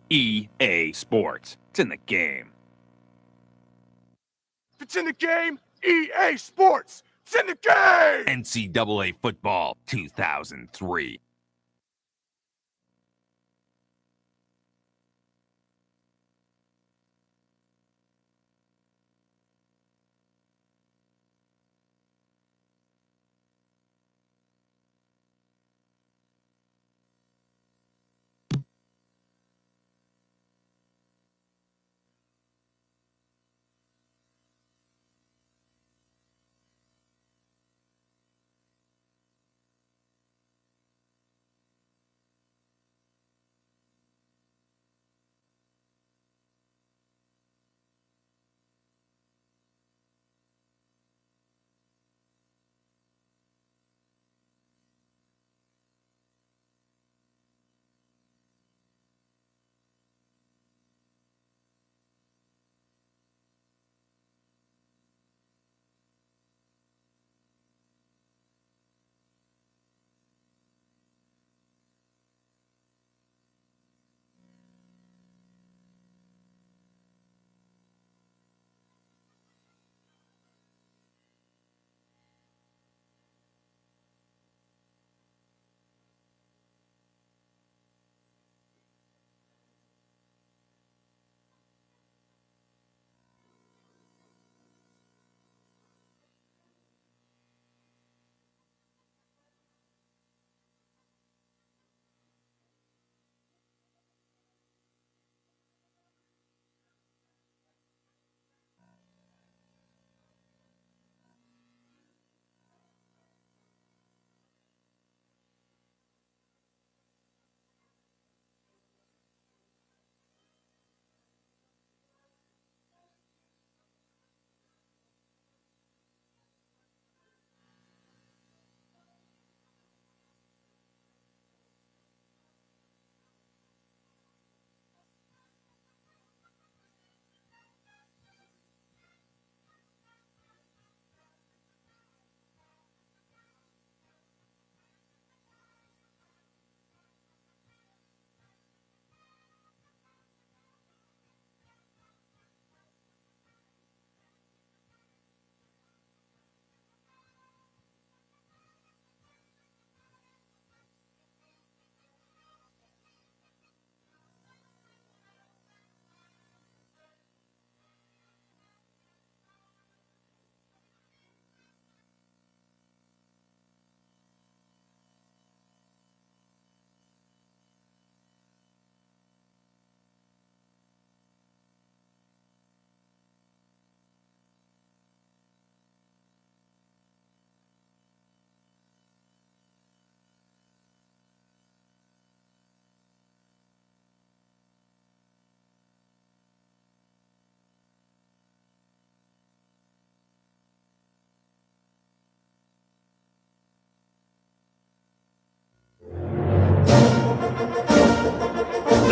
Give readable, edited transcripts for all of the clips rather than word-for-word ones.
EA Sports. It's in the game. It's in the game. EA Sports. It's in the game. NCAA Football 2003.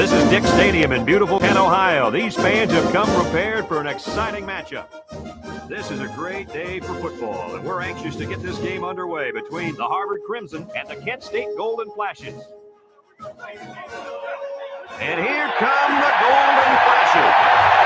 This is Dick Stadium in beautiful Kent, Ohio. These fans have come prepared for an exciting matchup. This is a great day for football, and we're anxious to get this game underway between the Harvard Crimson and the Kent State Golden Flashes. And here come the Golden Flashes.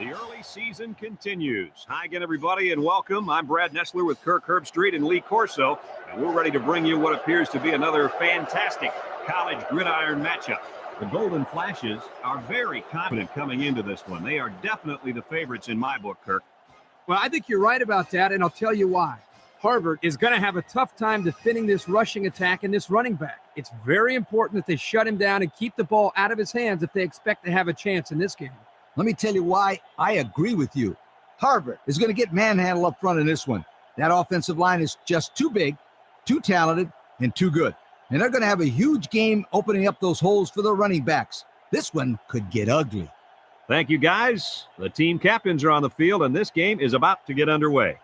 The early season continues. Hi again, everybody, and welcome. I'm Brad Nessler with Kirk Herbstreit and Lee Corso, and we're ready to bring you what appears to be another fantastic college gridiron matchup. The Golden Flashes are very confident coming into this one. They are definitely the favorites in my book, Kirk. Well, I think you're right about that, and I'll tell you why. Harvard is going to have a tough time defending this rushing attack and this running back. It's very important that they shut him down and keep the ball out of his hands if they expect to have a chance in this game. Let me tell you why I agree with you. Harvard is going to get manhandled up front in this one. That offensive line is just too big, too talented, and too good. And they're going to have a huge game opening up those holes for the running backs. This one could get ugly. Thank you, guys. The team captains are on the field, and this game is about to get underway.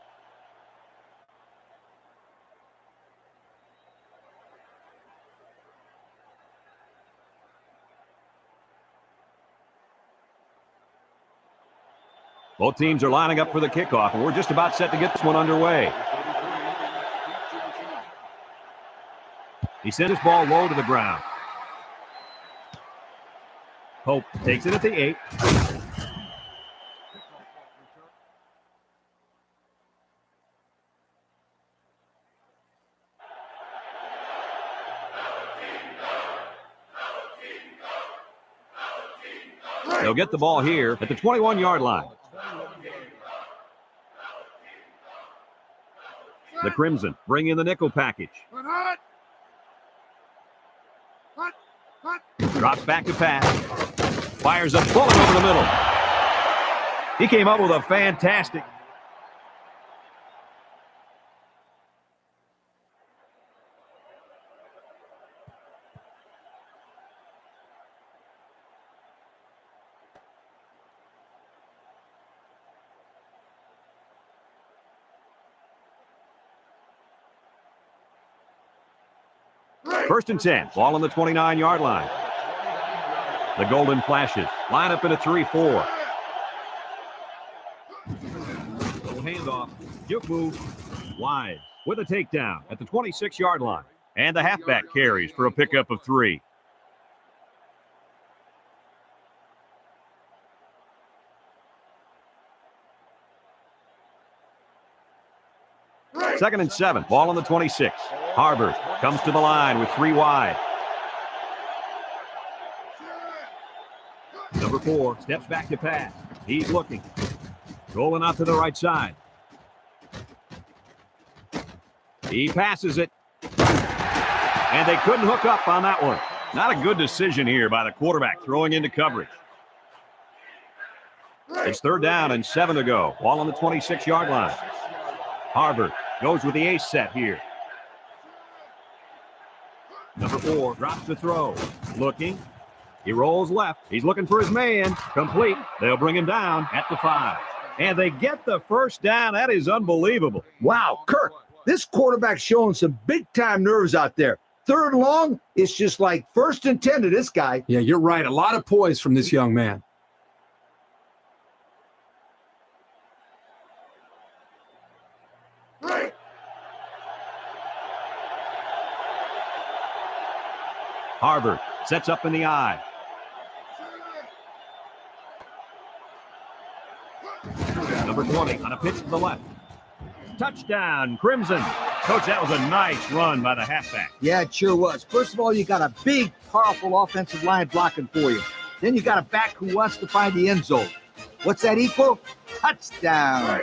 Both teams are lining up for the kickoff, and we're just about set to get this one underway. He sent his ball low to the ground. Pope takes it at the 8. They'll get the ball here at the 21-yard line. The Crimson bring in the nickel package. Drops back to pass. Fires a bullet over the middle. He came up with a fantastic. First and 10, ball on the 29-yard line. The Golden Flashes line up in a 3-4. Little handoff, juke move, wide with a takedown at the 26-yard line. And the halfback carries for a pickup of 3. Second and 7, ball on the 26. Harvard comes to the line with 3 wide. Number 4 steps back to pass. He's looking. Rolling out to the right side. He passes it. And they couldn't hook up on that one. Not a good decision here by the quarterback throwing into coverage. It's 3rd down and 7 to go. Ball on the 26-yard line. Harvard goes with the ace set here. Number 4 drops the throw. Looking. He rolls left. He's looking for his man. Complete. They'll bring him down at the 5. And they get the first down. That is unbelievable. Wow, Kirk, this quarterback's showing some big-time nerves out there. 3rd and long, it's just like 1st and 10 to this guy. Yeah, you're right. A lot of poise from this young man. Harvard sets up in the eye. Number 20 on a pitch to the left. Touchdown, Crimson. Coach, that was a nice run by the halfback. Yeah, it sure was. First of all, you got a big, powerful offensive line blocking for you. Then you got a back who wants to find the end zone. What's that equal? Touchdown.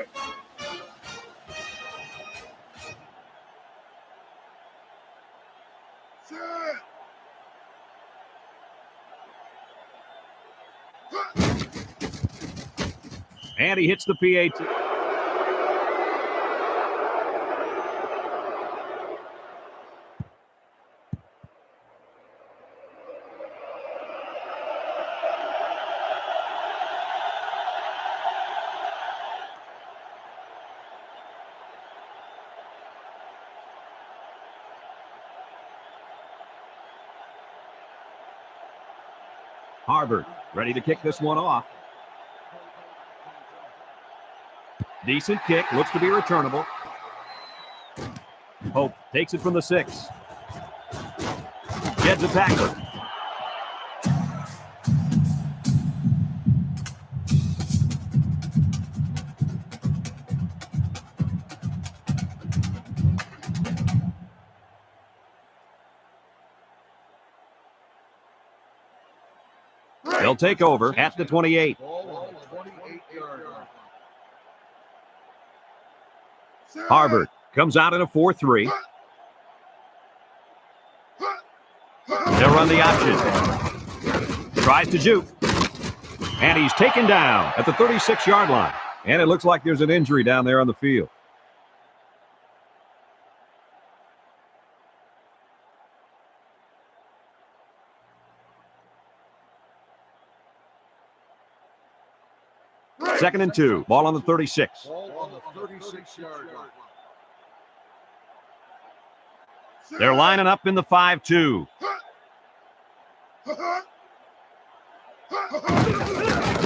And he hits the PAT. Harvard ready to kick this one off. Decent kick, looks to be returnable. Pope takes it from the 6. Gets a tackler. They'll take over at the 28. Harvard comes out in a 4-3. They'll run the option. Tries to juke. And he's taken down at the 36-yard line. And it looks like there's an injury down there on the field. Second and 2. Ball on the 36. They're lining up in the 5-2.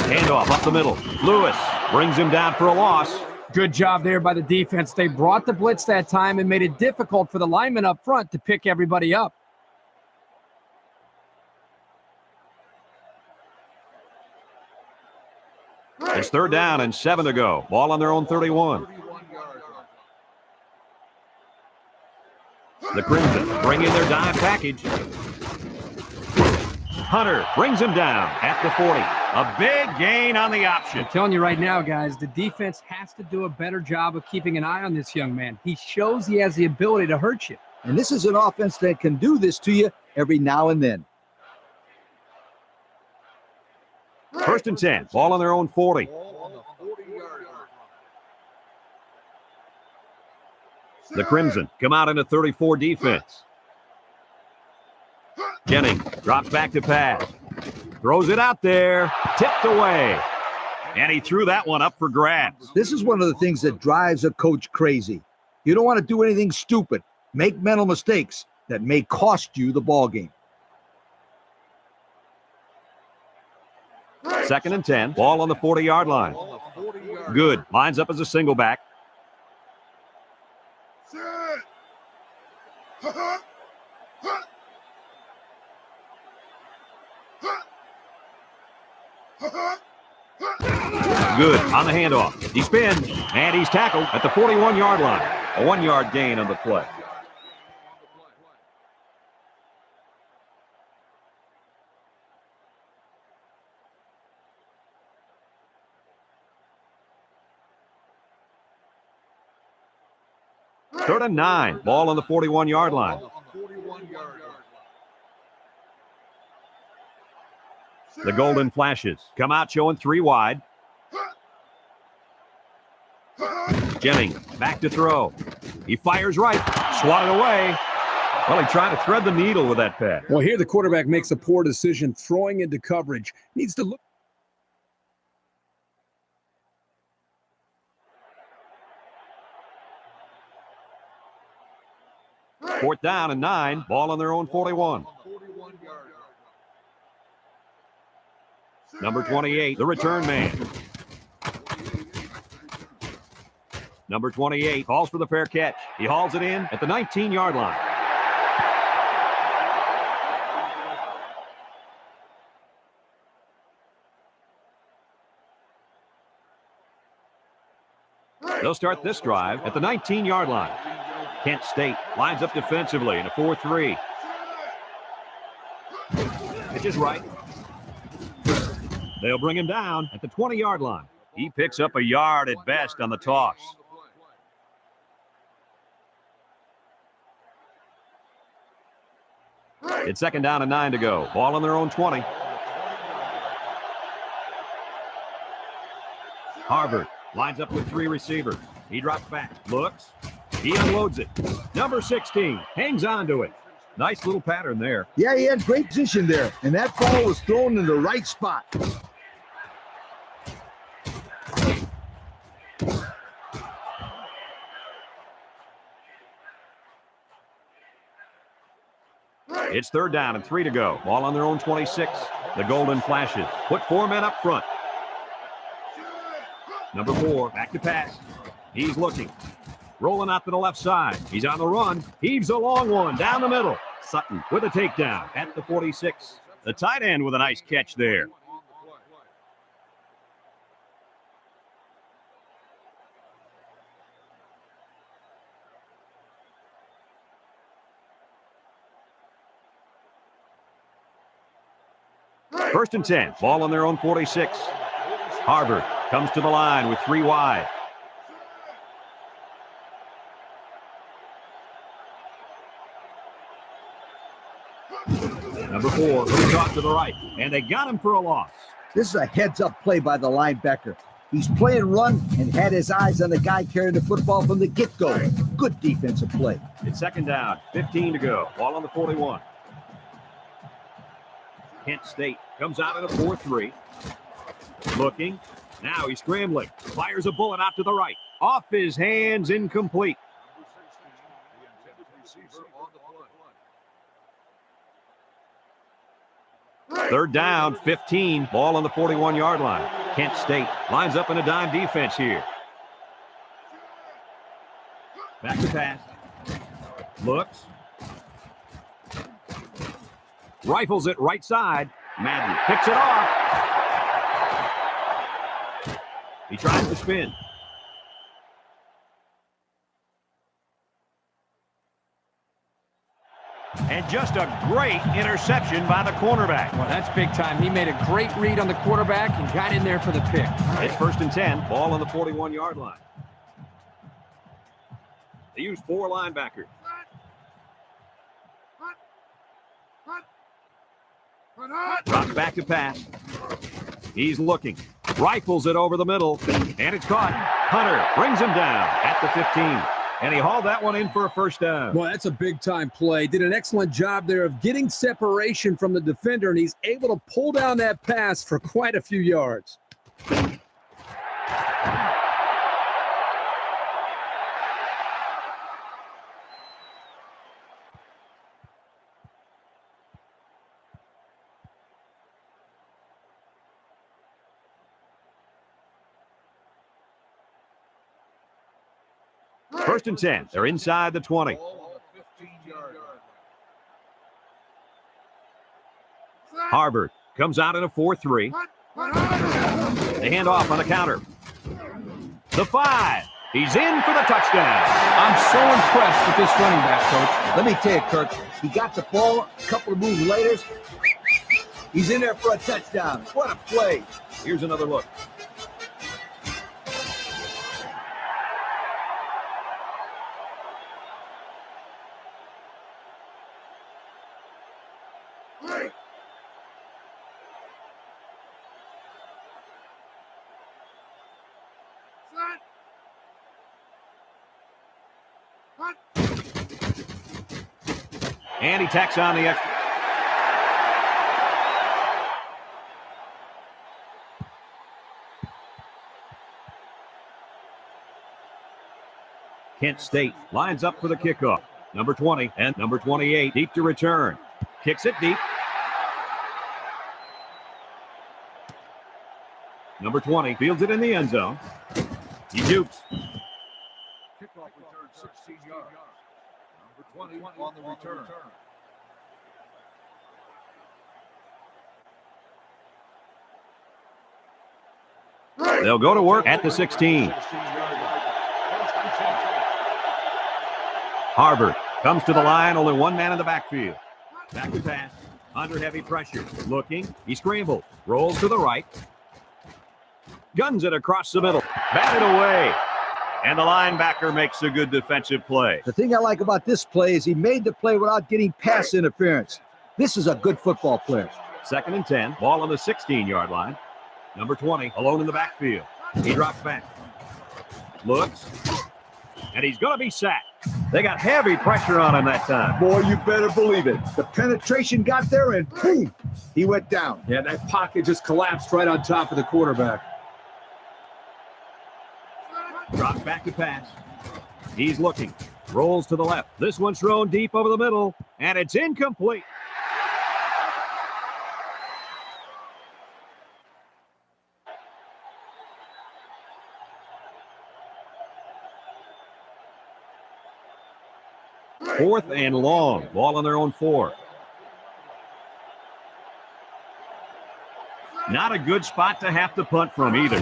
Handoff up the middle. Lewis Brings him down for a loss. Good job there by the defense. They brought the blitz that time and made it difficult for the linemen up front to pick everybody up. It's 3rd down and 7 to go. Ball on their own 31. The Crimson bring in their dime package. Hunter brings him down at the 40. A big gain on the option. I'm telling you right now, guys, the defense has to do a better job of keeping an eye on this young man. He shows he has the ability to hurt you. And this is an offense that can do this to you every now and then. 1st and 10. Ball on their own 40. The Crimson come out in a 34 defense. Jennings drops back to pass. Throws it out there. Tipped away. And he threw that one up for grabs. This is one of the things that drives a coach crazy. You don't want to do anything stupid. Make mental mistakes that may cost you the ball game. 2nd and 10. Ball on the 40-yard line. Good. Lines up as a single back. Good on the handoff. He spins, and he's tackled at the 41-yard line. A 1-yard gain on the play. Third and 9. Ball on the 41-yard line. The Golden Flashes come out showing 3 wide. Jennings back to throw. He fires right. Swatted away. Well, he tried to thread the needle with that pass. Well, here the quarterback makes a poor decision throwing into coverage. Needs to look. 4th down and 9. Ball on their own 41. Number 28, the return man. Number 28 calls for the fair catch. He hauls it in at the 19-yard line. They'll start this drive at the 19-yard line. Kent State lines up defensively in a 4-3. Pitch is right. They'll bring him down at the 20-yard line. He picks up a yard at best on the toss. It's 2nd down and 9 to go. Ball on their own 20. Harvard lines up with 3 receivers. He drops back, looks. He unloads it. Number 16 hangs on to it. Nice little pattern there. Yeah, he had great position there, and that ball was thrown in the right spot. It's 3rd down and 3 to go. Ball on their own 26. The Golden Flashes put 4 men up front. Number 4 back to pass. He's looking. Rolling out to the left side. He's on the run. Heaves a long one down the middle. Sutton with a takedown at the 46. The tight end with a nice catch there. First and 10. Ball on their own 46. Harvard comes to the line with 3 wide. Number 4, moves off to the right, and they got him for a loss. This is a heads-up play by the linebacker. He's playing run and had his eyes on the guy carrying the football from the get-go. Good defensive play. It's 2nd down, 15 to go. Ball on the 41. Kent State comes out in a 4-3. Looking. Now he's scrambling. Fires a bullet out to the right. Off his hands, incomplete. Third down, 15. Ball on the 41-yard line. Kent State lines up in a dime defense here. Back to pass. Looks. Rifles it right side. Madden picks it off. He tries to spin. And just a great interception by the cornerback. Well, that's big time. He made a great read on the quarterback and got in there for the pick. It's first and 10. Ball on the 41-yard line. They use 4 linebackers. Drops back to pass. He's looking. Rifles it over the middle. And it's caught. Hunter brings him down at the 15. And he hauled that one in for a first down. Well, that's a big-time play. Did an excellent job there of getting separation from the defender, and he's able to pull down that pass for quite a few yards. First and 10. They're inside the 20. Harvard comes out in a 4-3. They hand off on the counter. The 5. He's in for the touchdown. I'm so impressed with this running back, Coach. Let me tell you, Kirk, he got the ball a couple of moves later. He's in there for a touchdown. What a play. Here's another look. And he tacks on the extra. Kent State lines up for the kickoff. Number 20 and number 28 deep to return. Kicks it deep. Number 20 fields it in the end zone. He jukes. Kickoff return 16 yards. Number 20 on the return. They'll go to work at the 16. Harvard comes to the line, only one man in the backfield. Back to pass, under heavy pressure. Looking, he scrambles, rolls to the right. Guns it across the middle, batted away. And the linebacker makes a good defensive play. The thing I like about this play is he made the play without getting pass interference. This is a good football player. Second and 10, ball on the 16-yard line. Number 20, alone in the backfield. He drops back. Looks. And he's going to be sacked. They got heavy pressure on him that time. Boy, you better believe it. The penetration got there and boom, he went down. Yeah, that pocket just collapsed right on top of the quarterback. Drops back to pass. He's looking. Rolls to the left. This one's thrown deep over the middle. And it's incomplete. Fourth and long. Ball on their own 4. Not a good spot to have to punt from either.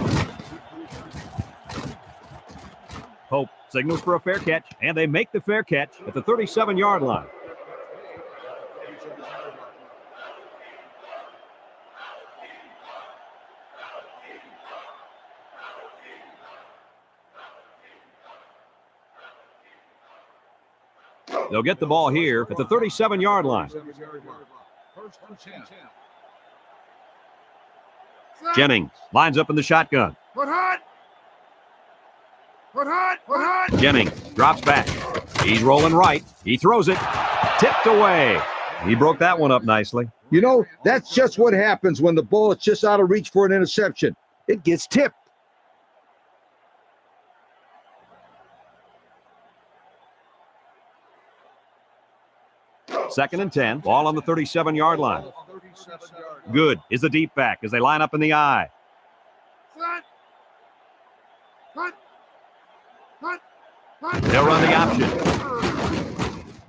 Hope signals for a fair catch, and they make the fair catch at the 37-yard line. They'll get the ball here at the 37-yard line. Jennings lines up in the shotgun. Jennings drops back. He's rolling right. He throws it. Tipped away. He broke that one up nicely. You know, that's just what happens when the ball is just out of reach for an interception. It gets tipped. 2nd and 10. Ball on the 37-yard line. Good is the deep back as they line up in the I. They'll run the option.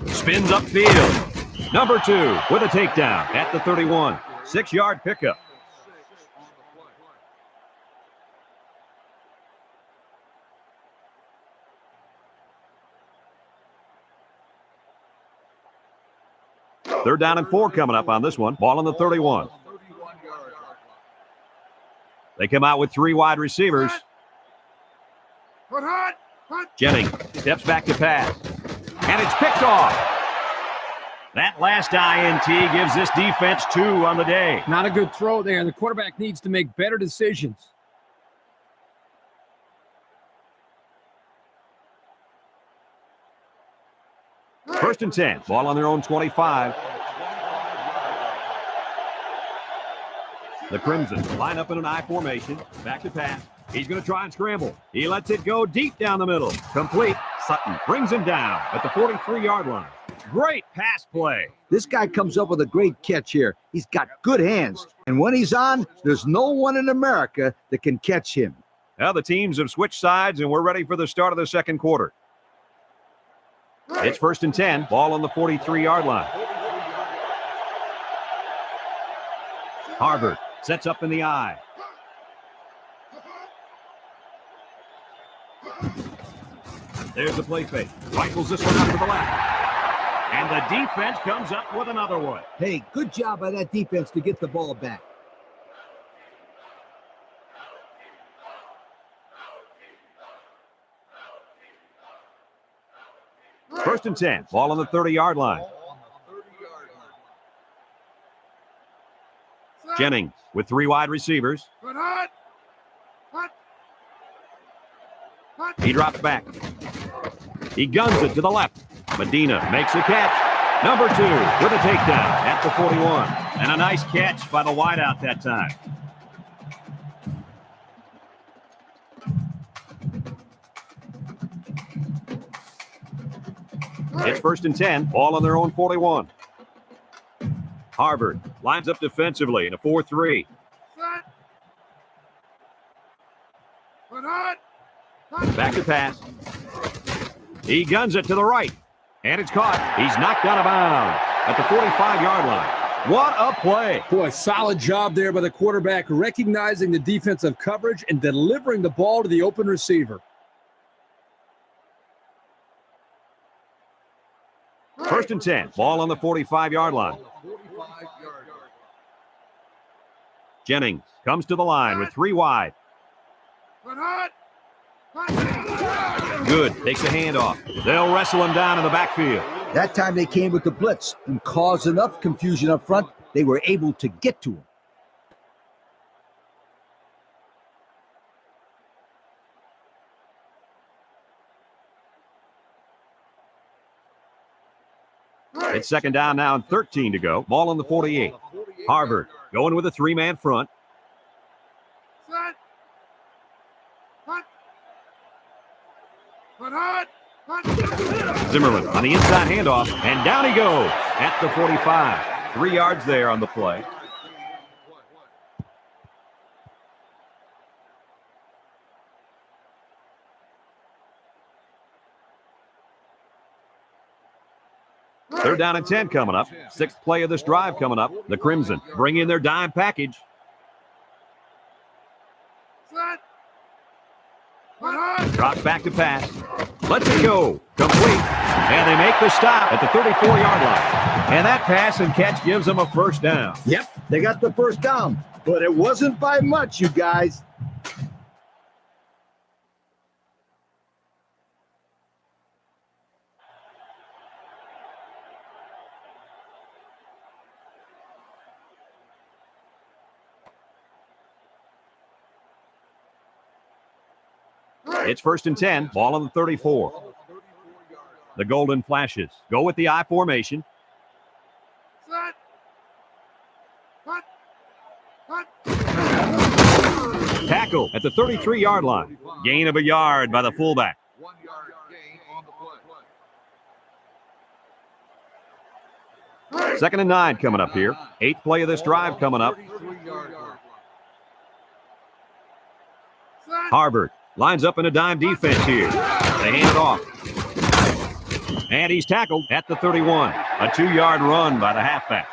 Spins upfield. Number 2 with a takedown at the 31. 6-yard pickup. Third down and 4 coming up on this one. Ball on the 31. They come out with 3 wide receivers. Jennings steps back to pass. And it's picked off. That last INT gives this defense 2 on the day. Not a good throw there. The quarterback needs to make better decisions. First and 10. Ball on their own 25. The Crimson line up in an I formation. Back to pass. He's going to try and scramble. He lets it go deep down the middle. Complete. Sutton brings him down at the 43-yard line. Great pass play. This guy comes up with a great catch here. He's got good hands. And when he's on, there's no one in America that can catch him. Now the teams have switched sides, and we're ready for the start of the second quarter. It's first and 10. Ball on the 43-yard line. Harvard sets up in the I. There's the play fake. Rifles this one up to the left. And the defense comes up with another one. Hey, good job by that defense to get the ball back. First and 10. Ball on the 30-yard line. Jennings with 3 wide receivers. He drops back. He guns it to the left. Medina makes a catch. Number 2 with a takedown at the 41. And a nice catch by the wideout that time. It's first and 10. Ball on their own 41. Harvard lines up defensively in a 4-3. Back to pass. He guns it to the right. And it's caught. He's knocked out of bounds at the 45-yard line. What a play. Boy, solid job there by the quarterback, recognizing the defensive coverage and delivering the ball to the open receiver. First and 10. Ball on the 45-yard line. Jennings comes to the line with 3 wide. Good. Takes a handoff. They'll wrestle him down in the backfield. That time they came with the blitz and caused enough confusion up front, they were able to get to him. It's second down now and 13 to go. Ball on the 48. Harvard going with a 3-man front. Zimmerman on the inside handoff, and down he goes at the 45. 3 yards there on the play. Third down and 10 coming up. 6th play of this drive coming up. The Crimson bring in their dime package. Drops back to pass. Lets it go. Complete. And they make the stop at the 34-yard line. And that pass and catch gives them a first down. Yep, they got the first down, but it wasn't by much, you guys. It's first and 10. Ball on the 34. The Golden Flashes go with the I formation. Tackle at the 33-yard line. Gain of a yard by the fullback. 1 yard gain on the play. 2nd and 9 coming up here. 8th play of this drive coming up. 33-yard line. Harvard lines up in a dime defense here. They hand it off. And he's tackled at the 31. A 2-yard run by the halfback.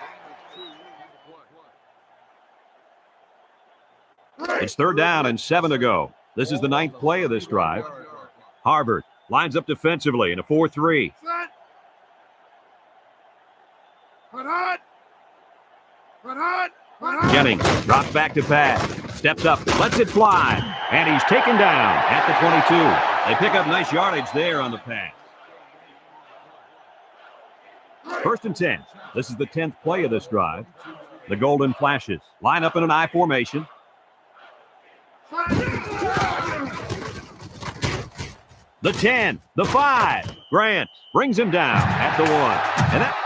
It's 3rd down and 7 to go. This is the 9th play of this drive. Harvard lines up defensively in a 4-3. Jennings drops back to pass. Steps up, lets it fly. And he's taken down at the 22. They pick up nice yardage there on the pass. 1st and 10. This is the 10th play of this drive. The Golden Flashes line up in an I formation. The 10, the 5. Grant brings him down at the 1. And that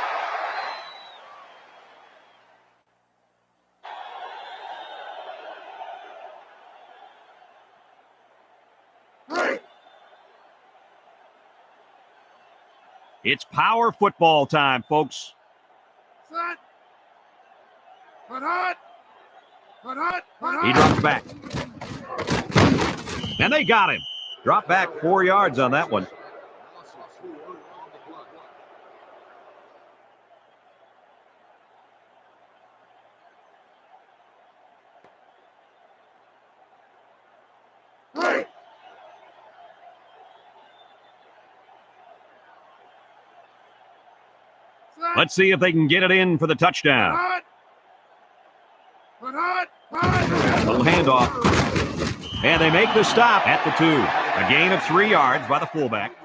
It's power football time, folks. He drops back. And they got him. Drop back 4 yards on that one. Let's see if they can get it in for the touchdown. Little handoff. And they make the stop at the 2. A gain of 3 yards by the fullback.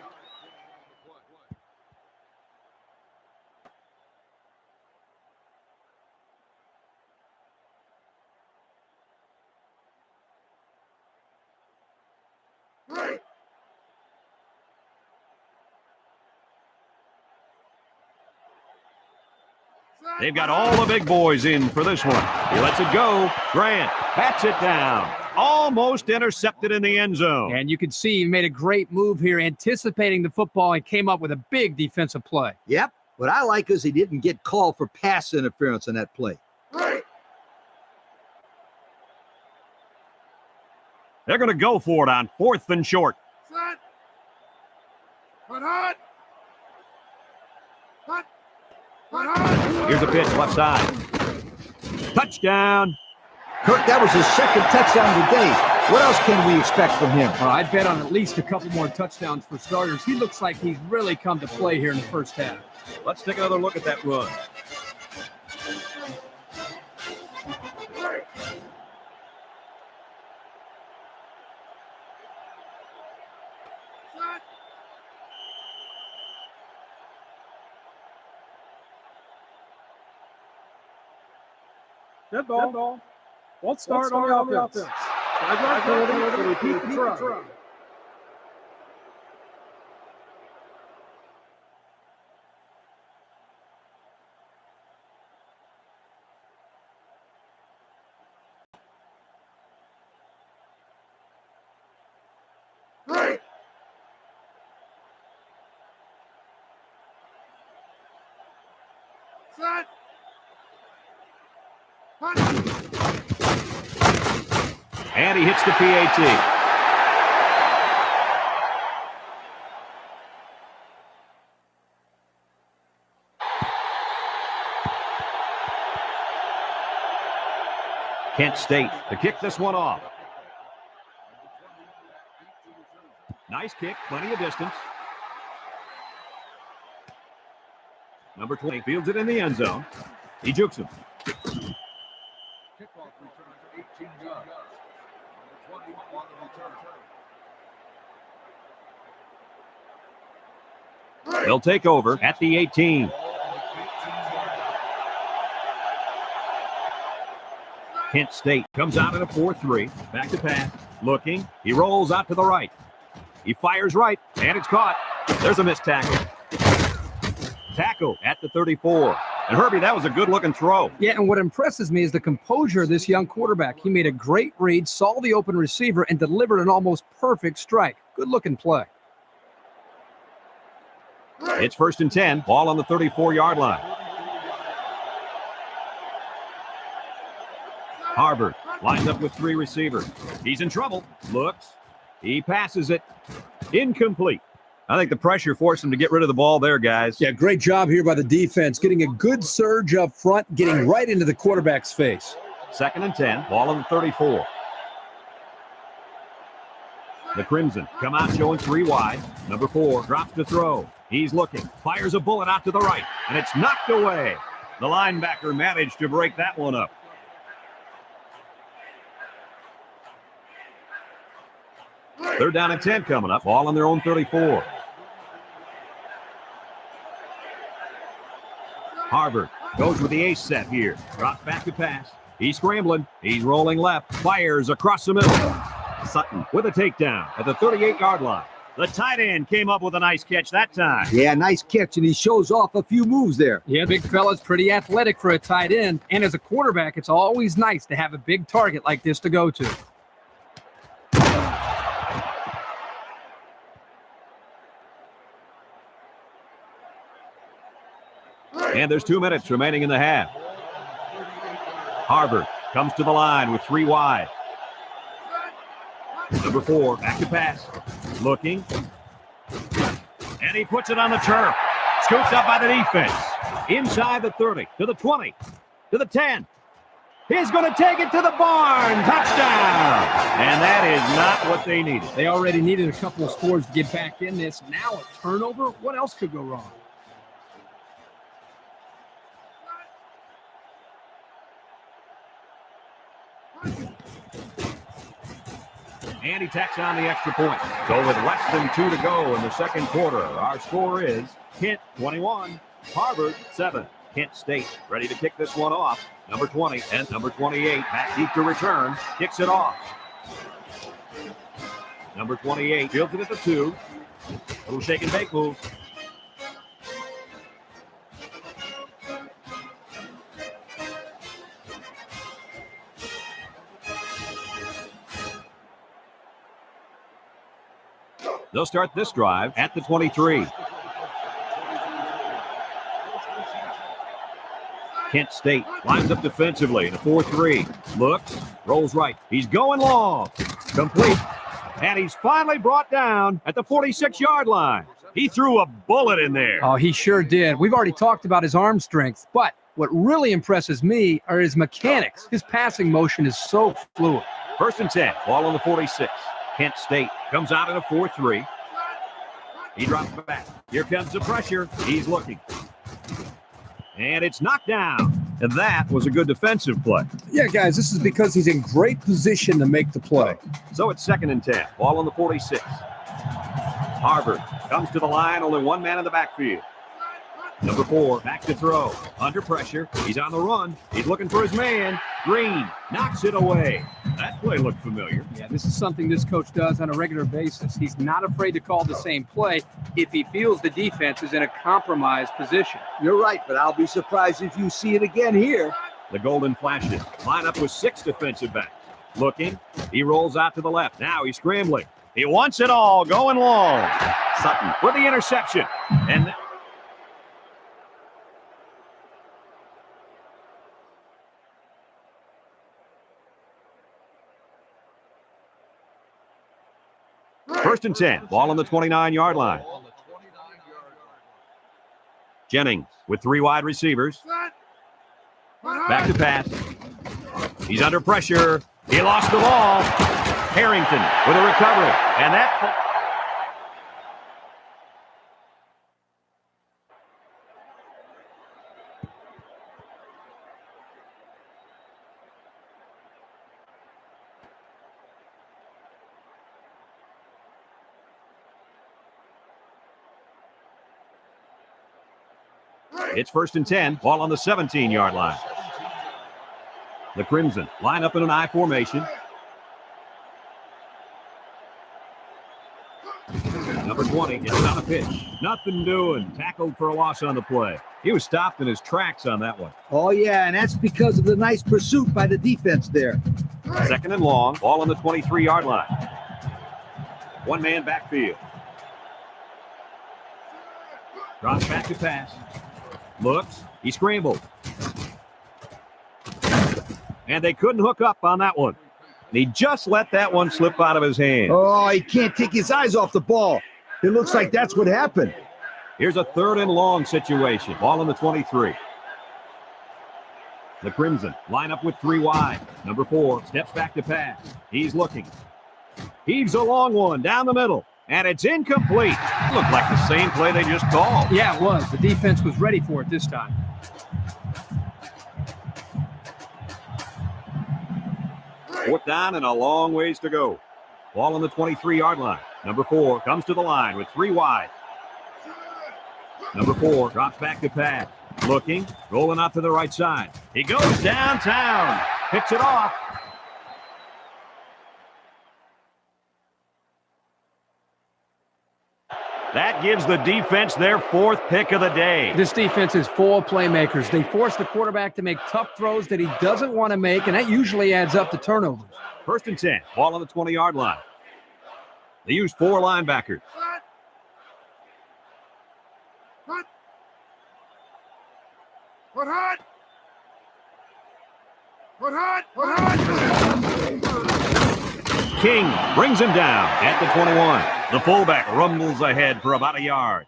They've got all the big boys in for this one. He lets it go. Grant bats it down. Almost intercepted in the end zone. And you can see he made a great move here, anticipating the football, and came up with a big defensive play. Yep. What I like is he didn't get called for pass interference on that play. They're going to go for it on 4th and short. Here's a pitch left side. Touchdown. Kirk, that was his 2nd touchdown today. What else can we expect from him? Well, I'd bet on at least a couple more touchdowns for starters. He looks like he's really come to play here in the first half. Let's take another look at that run. Dead ball. Let's start on the offense. Five-yard penalty to repeat the try. And he hits the PAT. Kent State to kick this one off. Nice kick, plenty of distance. Number 20 fields it in the end zone. He jukes him. Kickoff return 18 yards. Number 20 on the return. They'll take over at the 18. Kent State comes out in a 4-3. Back to pass. Looking. He rolls out to the right. He fires right, and it's caught. There's a missed tackle. Tackle at the 34. And Herbie, that was a good-looking throw. Yeah, and what impresses me is the composure of this young quarterback. He made a great read, saw the open receiver, and delivered an almost perfect strike. Good-looking play. It's 1st and 10. Ball on the 34-yard line. Harvard lines up with 3 receivers. He's in trouble. Looks. He passes it. Incomplete. I think the pressure forced him to get rid of the ball there, guys. Yeah, great job here by the defense, getting a good surge up front, getting right into the quarterback's face. 2nd and 10, ball on the 34. The Crimson come out showing 3 wide. Number 4 drops to throw. He's looking, fires a bullet out to the right, and it's knocked away. The linebacker managed to break that one up. Third down and 10 coming up, ball on their own 34. Harvard goes with the ace set here. Drops back to pass. He's scrambling. He's rolling left. Fires across the middle. Sutton with a takedown at the 38-yard line. The tight end came up with a nice catch that time. Yeah, nice catch, and he shows off a few moves there. Yeah, big fella's pretty athletic for a tight end. And as a quarterback, it's always nice to have a big target like this to go to. And there's 2 minutes remaining in the half. Harvard comes to the line with 3 wide. Number 4, back to pass. Looking. And he puts it on the turf. Scoops up by the defense. Inside the 30, to the 20, to the 10. He's going to take it to the barn. Touchdown. And that is not what they needed. They already needed a couple of scores to get back in this. Now a turnover? What else could go wrong? And he tacks on the extra point. So with less than 2 to go in the second quarter, our score is Kent 21, Harvard 7. Kent State ready to kick this one off. Number 20 and number 28 back deep to return. Kicks it off. Number 28 fields it at the 2. Little shake and bake move. They'll start this drive at the 23. Kent State lines up defensively in a 4-3. Looks, rolls right. He's going long. Complete. And he's finally brought down at the 46-yard line. He threw a bullet in there. Oh, he sure did. We've already talked about his arm strength, but what really impresses me are his mechanics. His passing motion is so fluid. 1st and 10, ball on the 46. Kent State comes out in a 4-3. He drops back. Here comes the pressure. He's looking. And it's knocked down. And that was a good defensive play. Yeah, guys, this is because he's in great position to make the play. So it's 2nd and 10. Ball on the 46. Harvard comes to the line. Only 1 man in the backfield. Number 4, back to throw. Under pressure. He's on the run. He's looking for his man. Green knocks it away. That play looked familiar. Yeah, this is something this coach does on a regular basis. He's not afraid to call the same play if he feels the defense is in a compromised position. You're right, but I'll be surprised if you see it again here. The Golden Flashes line up with 6 defensive backs. Looking. He rolls out to the left. Now he's scrambling. He wants it all. Going long. Sutton with the interception. And First and 10, ball on the 29-yard line. Jennings with 3 wide receivers. Back to pass. He's under pressure. He lost the ball. Harrington with a recovery. And that... It's 1st and 10, ball on the 17-yard line. The Crimson line up in an I formation. Number 20 is on a pitch. Nothing doing. Tackled for a loss on the play. He was stopped in his tracks on that one. Oh, yeah, and that's because of the nice pursuit by the defense there. 2nd and long, ball on the 23-yard line. 1-man backfield. Drops back to pass. Looks. He scrambled. And they couldn't hook up on that one. He just let that one slip out of his hand. Oh, he can't take his eyes off the ball. It looks like that's what happened. Here's a 3rd and long situation. Ball in the 23. The Crimson line up with 3 wide. Number 4 steps back to pass. He's looking. Heaves a long one down the middle. And it's incomplete. Looked like the same play they just called. Yeah, it was. The defense was ready for it this time. Fourth down and a long ways to go. Ball on the 23-yard line. Number 4 comes to the line with 3 wide. Number 4 drops back to pass. Looking, rolling out to the right side. He goes downtown. Picks it off. That gives the defense their 4th pick of the day. This defense is full of playmakers. They force the quarterback to make tough throws that he doesn't want to make, and that usually adds up to turnovers. 1st and 10. Ball on the 20-yard line. They use 4 linebackers. What hot? What hot? What hot? King brings him down at the 21. The fullback rumbles ahead for about a yard.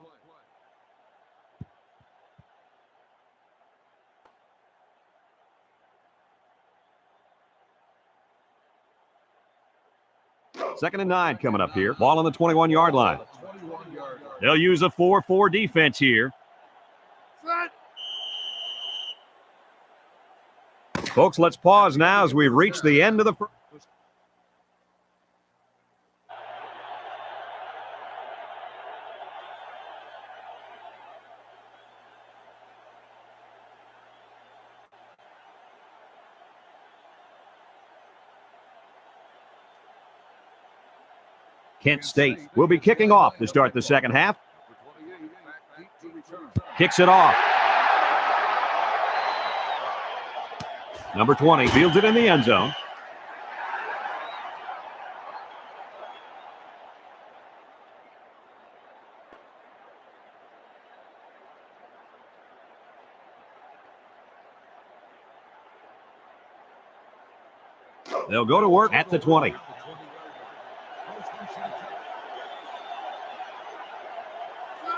Second and 9 coming up here. Ball on the 21-yard line. They'll use a 4-4 defense here. Folks, let's pause now as we've reached the end of the first. Kent State will be kicking off to start the second half. Kicks it off. Number 20 fields it in the end zone. They'll go to work at the 20.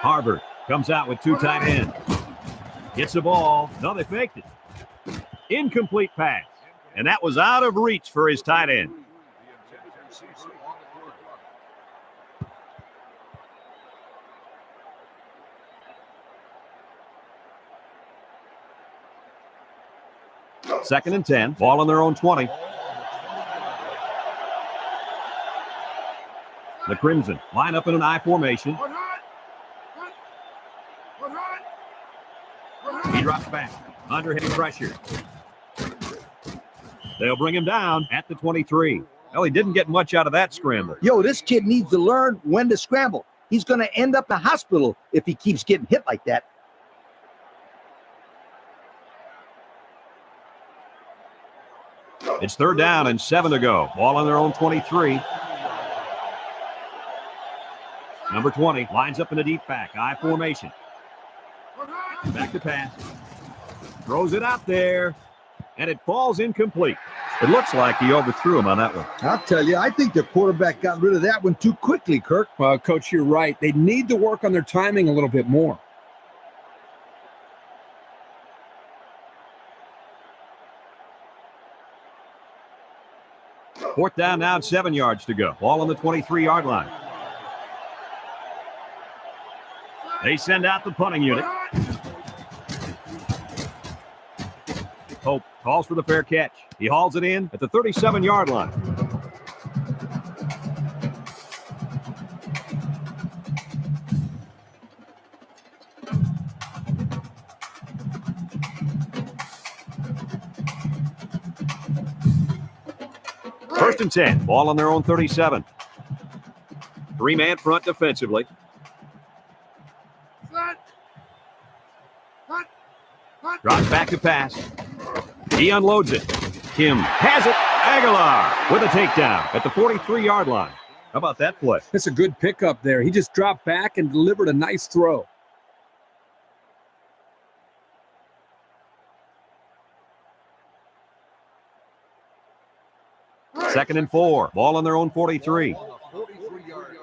Harvard comes out with 2 tight ends. Gets the ball. No, they faked it. Incomplete pass. And that was out of reach for his tight end. Second and 10. Ball on their own 20. The Crimson line up in an I formation. He drops back. Under heavy pressure. They'll bring him down at the 23. Well, he didn't get much out of that scramble. Yo, this kid needs to learn when to scramble. He's going to end up in the hospital if he keeps getting hit like that. It's 3rd down and 7 to go. Ball on their own 23. Number 20 lines up in a deep back. I formation. Back to pass. Throws it out there. And it falls incomplete. It looks like he overthrew him on that one. I'll tell you, I think the quarterback got rid of that one too quickly, Kirk. Well, Coach, you're right. They need to work on their timing a little bit more. Fourth down now, 7 yards to go. Ball on the 23-yard line. They send out the punting unit. Hope calls for the fair catch. He hauls it in at the 37-yard line. First and 10. Ball on their own 37. 3-man front defensively. Drops back to pass. He unloads it. Kim has it. Aguilar with a takedown at the 43-yard line. How about that play? That's a good pickup there. He just dropped back and delivered a nice throw. Second and 4. Ball on their own 43. On the 43-yard line.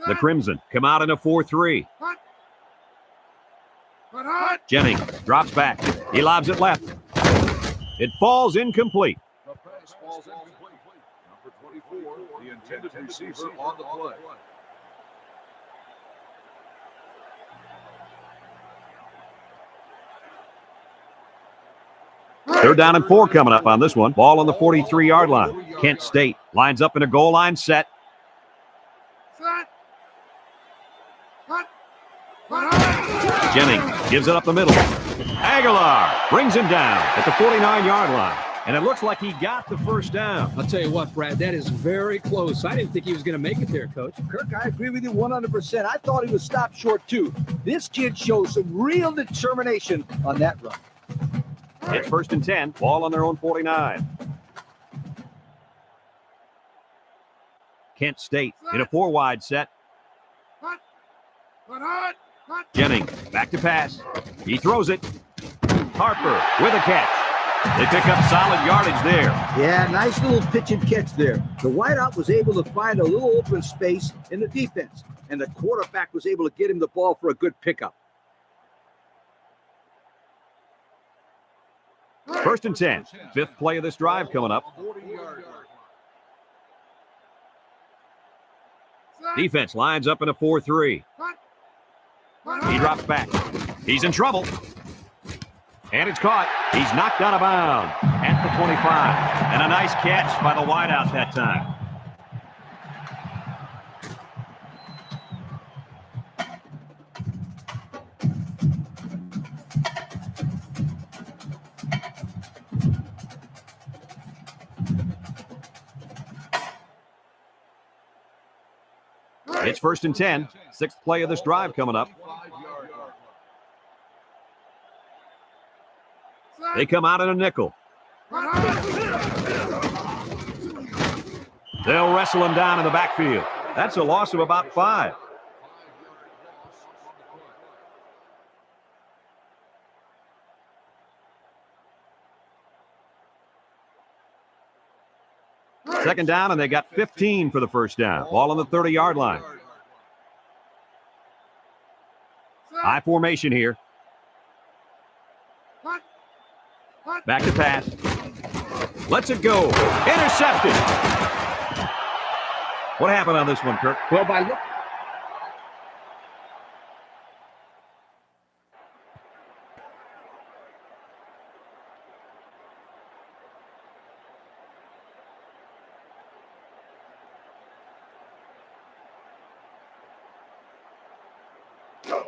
The Crimson come out in a 4-3. Jennings drops back. He lobs it left. It falls incomplete. The pass falls incomplete. Number 24, the intended receiver on the play. Third down and 4 coming up on this one. Ball on the 43-yard line. Kent State lines up in a goal line set. Jennings gives it up the middle. Aguilar brings him down at the 49-yard line. And it looks like he got the first down. I'll tell you what, Brad, that is very close. I didn't think he was going to make it there, Coach. Kirk, I agree with you 100%. I thought he was stopped short, too. This kid shows some real determination on that run. It's first and 10. Ball on their own 49. Kent State in a 4-wide set. Jennings back to pass. He throws it. Harper with a catch. They pick up solid yardage there. Yeah, nice little pitch and catch there. The wideout was able to find a little open space in the defense, and the quarterback was able to get him the ball for a good pickup. First and 10. Fifth play of this drive coming up. 40-yard line. Defense lines up in a 4-3. He drops back. He's in trouble. And it's caught. He's knocked out of bounds at the 25. And a nice catch by the wideout that time. It's first and 10. Sixth play of this drive coming up. 5-yard line. They come out in a nickel. They'll wrestle him down in the backfield. That's a loss of about 5. Second down, and they got 15 for the first down. Ball on the 30-yard line. High formation here. Back to pass. Lets it go. Intercepted. What happened on this one, Kirk? Well, by look.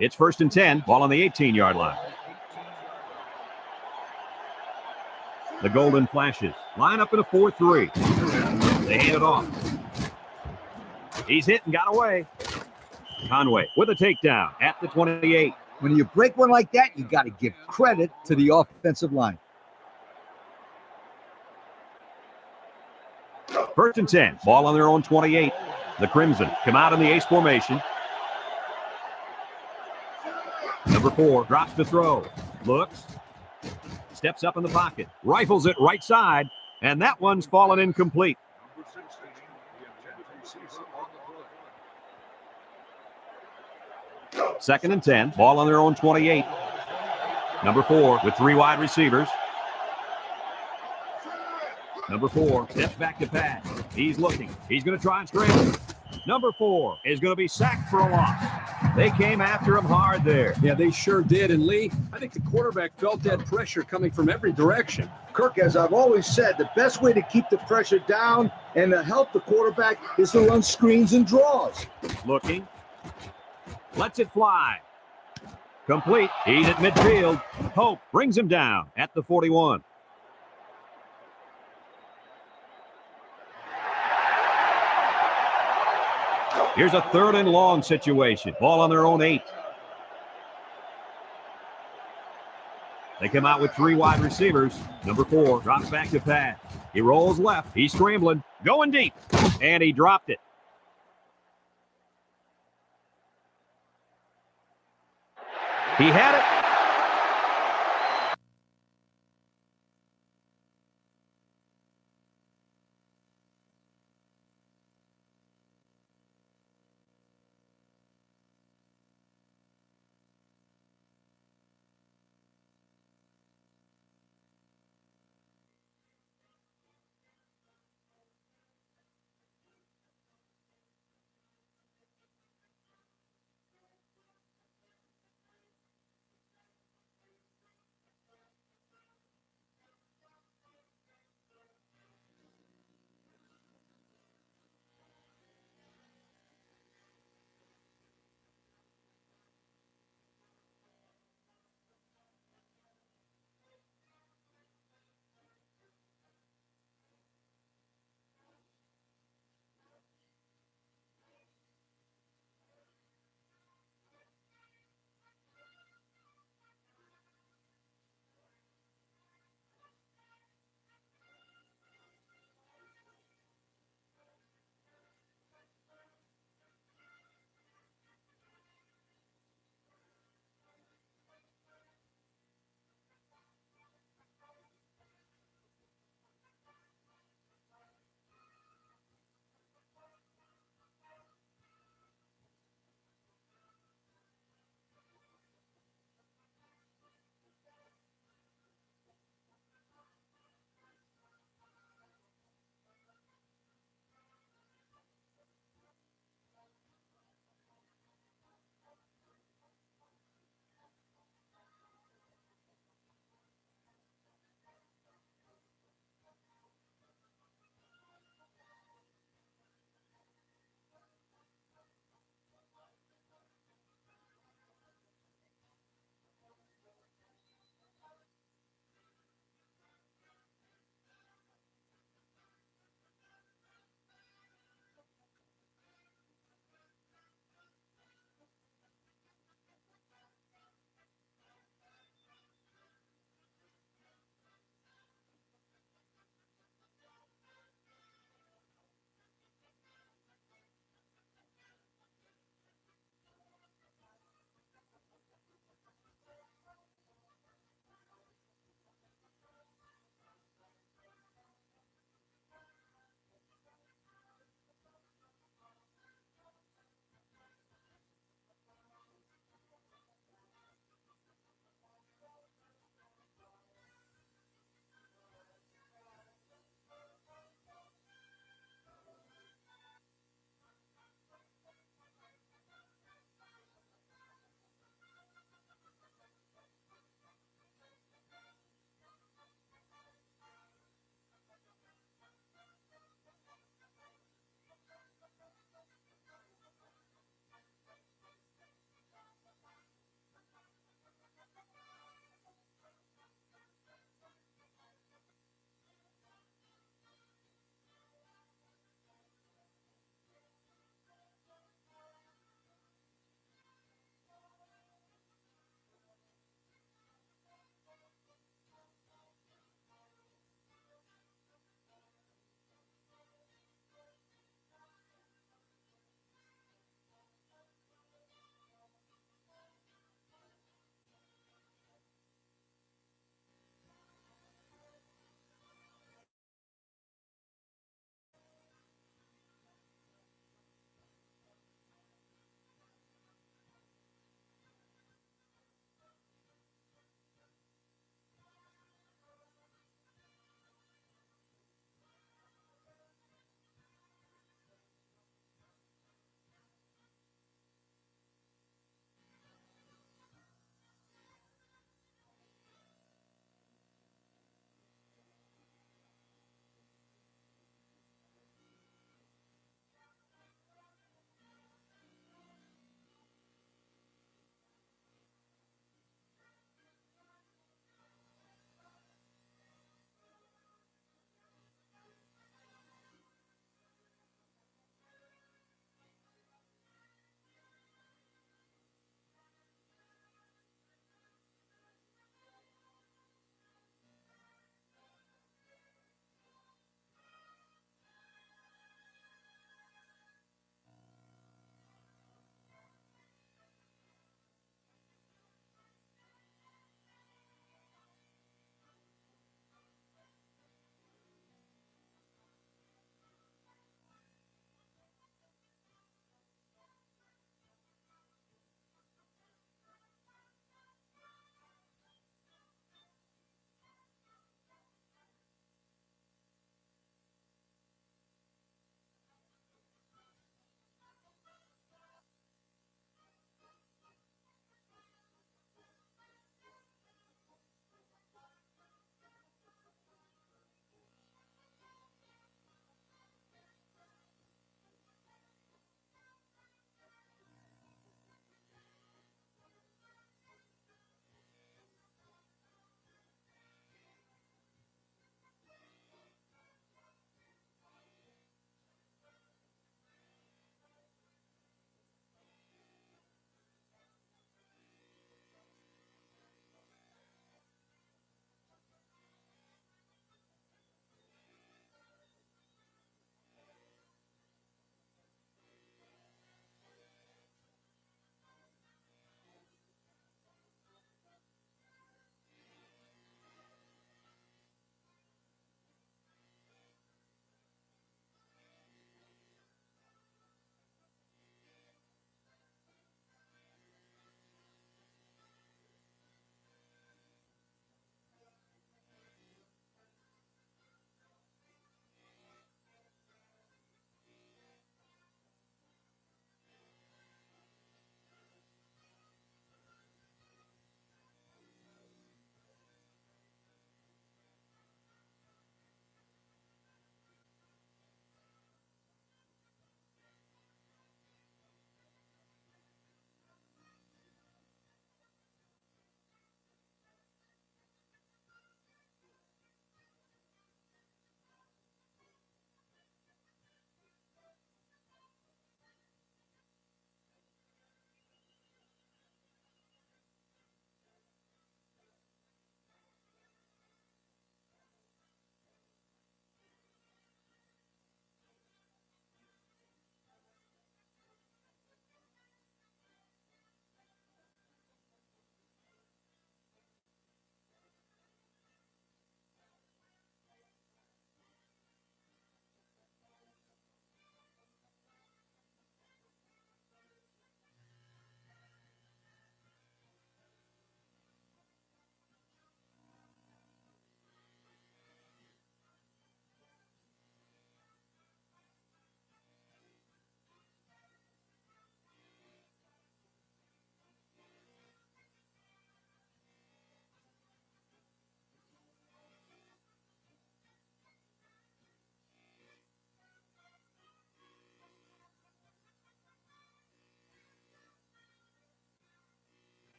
It's first and 10. Ball on the 18-yard line. The Golden Flashes line up in a 4-3. They hand it off. He's hit and got away. Conway with a takedown at the 28. When you break one like that, you got to give credit to the offensive line. First and 10. Ball on their own 28. The Crimson come out in the ace formation. Number 4 drops to throw. Looks. Steps up in the pocket. Rifles it right side. And that one's fallen incomplete. Number 16, the intended receiver on the play. Second and 10. Ball on their own 28. Number 4 with 3 wide receivers. Number 4 steps back to pass. He's looking. He's going to try and scramble. Number 4 is going to be sacked for a loss. They came after him hard there. Yeah, they sure did. And Lee, I think the quarterback felt that pressure coming from every direction. Kirk, as I've always said, the best way to keep the pressure down and to help the quarterback is to run screens and draws. Looking. Lets it fly. Complete. He's at midfield. Hope brings him down at the 41. Here's a third and long situation. Ball on their own 8. They come out with 3 wide receivers. Number 4 drops back to pass. He rolls left. He's scrambling. Going deep. And he dropped it. He had it